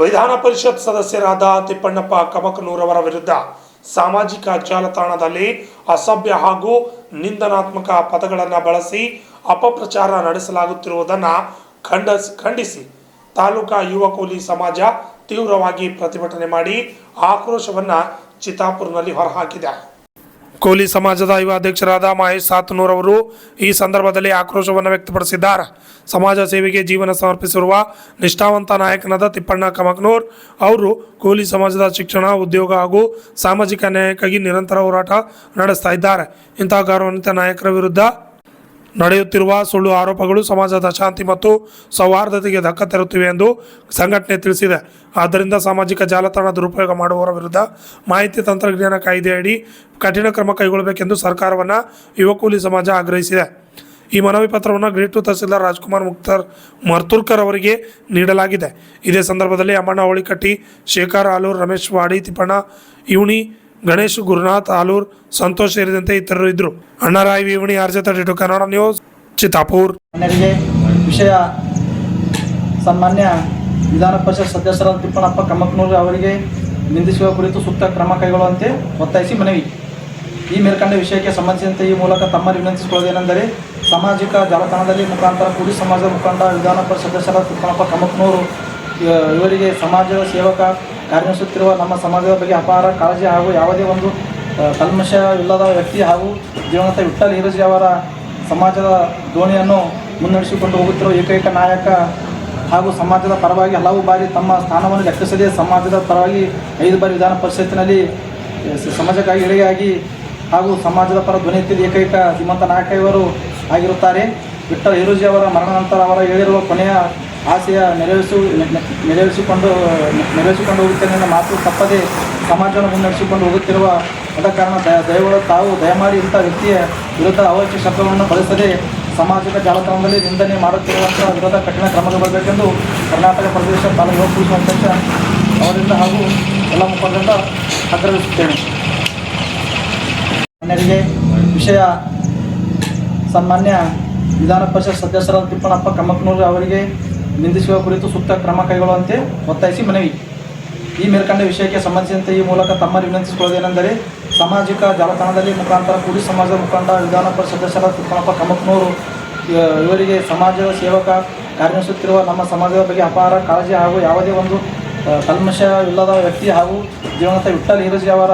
ವಿಧಾನ ಪರಿಷತ್ ಸದಸ್ಯರಾದ ತಿಪ್ಪಣ್ಣಪ್ಪ ಕಮಕನೂರವರ ವಿರುದ್ಧ ಸಾಮಾಜಿಕ ಜಾಲತಾಣದಲ್ಲಿ ಅಸಭ್ಯ ಹಾಗೂ ನಿಂದನಾತ್ಮಕ ಪದಗಳನ್ನು ಬಳಸಿ ಅಪಪ್ರಚಾರ ನಡೆಸಲಾಗುತ್ತಿರುವುದನ್ನು ಖಂಡಿಸಿ ತಾಲೂಕಾ ಯುವ ಕೂಲಿ ಸಮಾಜ ತೀವ್ರವಾಗಿ ಪ್ರತಿಭಟನೆ ಮಾಡಿ ಆಕ್ರೋಶವನ್ನು ಚಿತ್ತಾಪುರನಲ್ಲಿ ಹೊರಹಾಕಿದೆ. ಕೂಲಿ ಸಮಾಜದ ಯುವ ಅಧ್ಯಕ್ಷರಾದ ಮಹೇಶ್ ಸಾತನೂರ್ ಅವರು ಈ ಸಂದರ್ಭದಲ್ಲಿ ಆಕ್ರೋಶವನ್ನು ವ್ಯಕ್ತಪಡಿಸಿದ್ದಾರೆ. ಸಮಾಜ ಸೇವೆಗೆ ಜೀವನ ಸಮರ್ಪಿಸಿರುವ ನಿಷ್ಠಾವಂತ ನಾಯಕನಾದ ತಿಪ್ಪಣ್ಣ ಕಮಕನೂರ್ ಅವರು ಕೂಲಿ ಸಮಾಜದ ಶಿಕ್ಷಣ, ಉದ್ಯೋಗ ಹಾಗೂ ಸಾಮಾಜಿಕ ನ್ಯಾಯಕ್ಕಾಗಿ ನಿರಂತರ ಹೋರಾಟ ನಡೆಸ್ತಾ ಇದ್ದಾರೆ. ಇಂತಹ ಗೌರವಾನ್ವಿತ ನಾಯಕರ ವಿರುದ್ಧ ನಡೆಯುತ್ತಿರುವ ಸುಳ್ಳು ಆರೋಪಗಳು ಸಮಾಜದ ಶಾಂತಿ ಮತ್ತು ಸೌಹಾರ್ದತೆಗೆ ಧಕ್ಕೆ ತರುತ್ತಿವೆ ಎಂದು ಸಂಘಟನೆ ತಿಳಿಸಿದೆ. ಆದ್ದರಿಂದ ಸಾಮಾಜಿಕ ಜಾಲತಾಣ ದುರುಪಯೋಗ ಮಾಡುವವರ ವಿರುದ್ಧ ಮಾಹಿತಿ ತಂತ್ರಜ್ಞಾನ ಕಾಯ್ದೆಯಡಿ ಕಠಿಣ ಕ್ರಮ ಕೈಗೊಳ್ಳಬೇಕೆಂದು ಸರ್ಕಾರವನ್ನು ಯುವ ಕೂಲಿ ಸಮಾಜ ಆಗ್ರಹಿಸಿದೆ. ಈ ಮನವಿ ಪತ್ರವನ್ನು ಗ್ರೇಟ್ ತಹಸೀಲ್ದಾರ್ ರಾಜ್ಕುಮಾರ್ ಮರ್ತುರ್ಕರ್ ಅವರಿಗೆ ನೀಡಲಾಗಿದೆ. ಇದೇ ಸಂದರ್ಭದಲ್ಲಿ ಅಮ್ಮಣ್ಣ ಹೋಳಿಕಟ್ಟಿ, ಶೇಖರ್ ಆಲೂರ್, ರಮೇಶ್ ವಾಡಿ, ತಿಪ್ಪಣ್ಣ ಇವಣಿ, ಗಣೇಶ್ ಗುರುನಾಥ್ ಆಲೂರ್, ಸಂತೋಷ್ ಸೇರಿದಂತೆ ಇತರರು ಇದ್ದರು. ಅಣ್ಣರಾಯ್ ವಿವಣಿ RJ32 ಕನ್ನಡ ನ್ಯೂಸ್, ಚಿತ್ತಾಪುರ್. ವಿಷಯ ಸನ್ಮಾನ್ಯ ವಿಧಾನ ಪರಿಷತ್ ಸದಸ್ಯರಾದ ತಿಪ್ಪಣ್ಣಪ್ಪ ಕಮಕನೂರ್ ಅವರಿಗೆ ನಿಂದಿಸುವ ಕುರಿತು ಸೂಕ್ತ ಕ್ರಮ ಕೈಗೊಳ್ಳುವಂತೆ ಒತ್ತಾಯಿಸಿ ಮನವಿ. ಈ ಮೇಲ್ಕಂಡ ವಿಷಯಕ್ಕೆ ಸಂಬಂಧಿಸಿದಂತೆ ಈ ಮೂಲಕ ತಮ್ಮಲ್ಲಿ ವಿನಂತಿಸಿಕೊಳ್ಳುವುದೇನೆಂದರೆ, ಸಾಮಾಜಿಕ ಜಾಲತಾಣದಲ್ಲಿ ಮುಖಾಂತರ ಕೂಲಿ ಸಮಾಜದ ಮುಖಂಡ ವಿಧಾನ ಪರಿಷತ್ ಸದಸ್ಯರಾದ ತಿಪ್ಪಣ್ಣಪ್ಪ ಕಮಕನೂರು ಇವರಿಗೆ ಸಮಾಜದ ಸೇವಕ ಕಾರ್ಯನಿರ್ವಹಿಸುತ್ತಿರುವ ನಮ್ಮ ಸಮಾಜದ ಬಗ್ಗೆ ಅಪಾರ ಕಾಳಜಿ ಹಾಗೂ ಯಾವುದೇ ಒಂದು ಕಲ್ಮಶ ಇಲ್ಲದ ವ್ಯಕ್ತಿ ಹಾಗೂ ದಿವಂಗತ ವಿಠ್ಠಲ್ ಹಿರಜಿ ಅವರ ಸಮಾಜದ ದೋಣಿಯನ್ನು ಮುನ್ನಡೆಸಿಕೊಂಡು ಹೋಗುತ್ತಿರುವ ಏಕೈಕ ನಾಯಕ ಹಾಗೂ ಸಮಾಜದ ಪರವಾಗಿ ಹಲವು ಬಾರಿ ತಮ್ಮ ಸ್ಥಾನವನ್ನು ಲೆಕ್ಕಿಸದೆ ಸಮಾಜದ ಪರವಾಗಿ 5 ಬಾರಿ ವಿಧಾನ ಪರಿಷತ್ತಿನಲ್ಲಿ ಸಮಾಜಕ್ಕಾಗಿ ಎಳೆಯಾಗಿ ಹಾಗೂ ಸಮಾಜದ ಪರ ಧ್ವನಿ ಎತ್ತಿದ ಏಕೈಕ ಶ್ರೀಮಂತ ನಾಯಕ ಇವರು ಆಗಿರುತ್ತಾರೆ. ವಿಠ್ಠಲ್ ಹಿರಜಿ ಅವರ ಮರಣ ನಂತರ ಅವರ ಹೇಳಿರುವ ಕೊನೆಯ ಆಸೆಯ ನೆರವೇರಿಸಿಕೊಂಡು ಹೋಗುತ್ತೇನೆ ಎನ್ನುವ ಮಾತು ತಪ್ಪದೆ ಸಮಾಜವನ್ನು ಮುನ್ನಡೆಸಿಕೊಂಡು ಹೋಗುತ್ತಿರುವ ಅದ ಕಾರಣ ದಯಗಳು ತಾವು ದಯಮಾಡಿ ಇಂಥ ವ್ಯಕ್ತಿಯ ವಿರುದ್ಧ ಅವಾಚ್ಯ ಶಬ್ದವನ್ನು ಬಳಸದೆ ಸಾಮಾಜಿಕ ಜಾಲತಾಣದಲ್ಲಿ ನಿಂದನೆ ಮಾಡುತ್ತಿರುವಂಥ ವಿರುದ್ಧ ಕಠಿಣ ಕ್ರಮಗಳು ಬರಬೇಕೆಂದು ಕರ್ನಾಟಕ ಪ್ರದೇಶ ತಾಲೂಕು ಯುವ ಕೂಲಿ ಅಧ್ಯಕ್ಷ ಅವರಿಂದ ಹಾಗೂ ಎಲ್ಲ ಮುಖಂಡರಿಂದ ಆಗ್ರಹಿಸುತ್ತೇನೆ. ಮನೆಯವರಿಗೆ ವಿಷಯ ಸನ್ಮಾನ್ಯ ವಿಧಾನ ಪರಿಷತ್ ಸದಸ್ಯರಾದ ತಿಪ್ಪಣ್ಣಪ್ಪ ಕಮಕನೂರ್ ಅವರಿಗೆ ನಿಂದಿಸುವ ಕುರಿತು ಸೂಕ್ತ ಕ್ರಮ ಕೈಗೊಳ್ಳುವಂತೆ ಒತ್ತಾಯಿಸಿ ಮನವಿ. ಈ ಮೇಲ್ಕಂಡ ವಿಷಯಕ್ಕೆ ಸಂಬಂಧಿಸಿದಂತೆ ಈ ಮೂಲಕ ತಮ್ಮಲ್ಲಿ ವಿನಂತಿಸಿಕೊಳ್ಳುವುದೇನೆಂದರೆ, ಸಾಮಾಜಿಕ ಜಾಲತಾಣದಲ್ಲಿ ಮುಖಾಂತರ ಕೂಲಿ ಸಮಾಜದ ಮುಖಂಡ ವಿಧಾನ ಪರಿಷತ್ ಸದಸ್ಯರಾದ ತಿಪ್ಪಣ್ಣಪ್ಪ ಕಮಕನೂರು ಇವರಿಗೆ ಸಮಾಜದ ಸೇವಕ ಕಾರ್ಯನಿರ್ವಹಿಸುತ್ತಿರುವ ನಮ್ಮ ಸಮಾಜದ ಬಗ್ಗೆ ಅಪಾರ ಕಾಳಜಿ ಹಾಗೂ ಯಾವುದೇ ಒಂದು ಕಲ್ಮಶ ಇಲ್ಲದ ವ್ಯಕ್ತಿ ಹಾಗೂ ದಿವಂಗತ ವಿಠ್ಠಲ್ ಹಿರಜಿ ಅವರ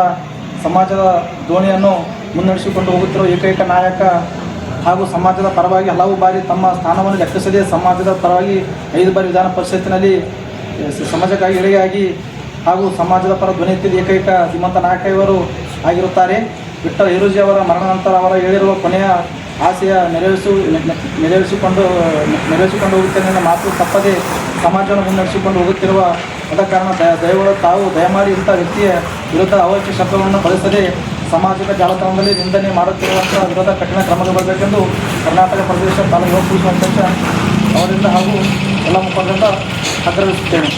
ಸಮಾಜದ ದೋಣಿಯನ್ನು ಮುನ್ನಡೆಸಿಕೊಂಡು ಹೋಗುತ್ತಿರುವ ಏಕೈಕ ನಾಯಕ ಹಾಗೂ ಸಮಾಜದ ಪರವಾಗಿ ಹಲವು ಬಾರಿ ತಮ್ಮ ಸ್ಥಾನವನ್ನು ಲೆಕ್ಕಿಸದೆ ಸಮಾಜದ ಪರವಾಗಿ 5 ಬಾರಿ ವಿಧಾನ ಪರಿಷತ್ತಿನಲ್ಲಿ ಸಮಾಜಕ್ಕಾಗಿ ಎಳೆಯಾಗಿ ಹಾಗೂ ಸಮಾಜದ ಪರ ಧ್ವನಿ ಎತ್ತಿದ ಏಕೈಕ ಶ್ರೀಮಂತ ನಾಯಕ ಇವರು ಆಗಿರುತ್ತಾರೆ. ವಿಠ್ಠಲ್ ಹಿರಜಿ ಅವರ ಮರಣ ನಂತರ ಅವರ ಹೇಳಿರುವ ಕೊನೆಯ ಆಸೆಯ ನೆರವೇರಿಸಿಕೊಂಡು ಹೋಗುತ್ತೇನೆ ಎನ್ನುವ ಮಾತು ತಪ್ಪದೆ ಸಮಾಜವನ್ನು ಮುನ್ನಡೆಸಿಕೊಂಡು ಹೋಗುತ್ತಿರುವ ಅದ ಕಾರಣ ದಯಗಳು ತಾವು ದಯಮಾಡಿ ಇಂಥ ವ್ಯಕ್ತಿಯ ವಿರುದ್ಧ ಅವಾಚ್ಯ ಶಬ್ದವನ್ನು ಬಳಸದೆ ಸಾಮಾಜಿಕ ಜಾಲತಾಣದಲ್ಲಿ ನಿಂದನೆ ಮಾಡುತ್ತಿರುವಂಥ ವಿರುದ್ಧ ಕಠಿಣ ಕ್ರಮಗಳು ಬರಬೇಕೆಂದು ಕರ್ನಾಟಕ ಪ್ರದೇಶ ತಾಲೂಕು ಯುವ ಕೂಲಿ ಅಧ್ಯಕ್ಷ ಅವರಿಂದ ಹಾಗೂ ಎಲ್ಲ ಮುಖಂಡರಿಂದ ಆಗ್ರಹಿಸುತ್ತೇನೆ.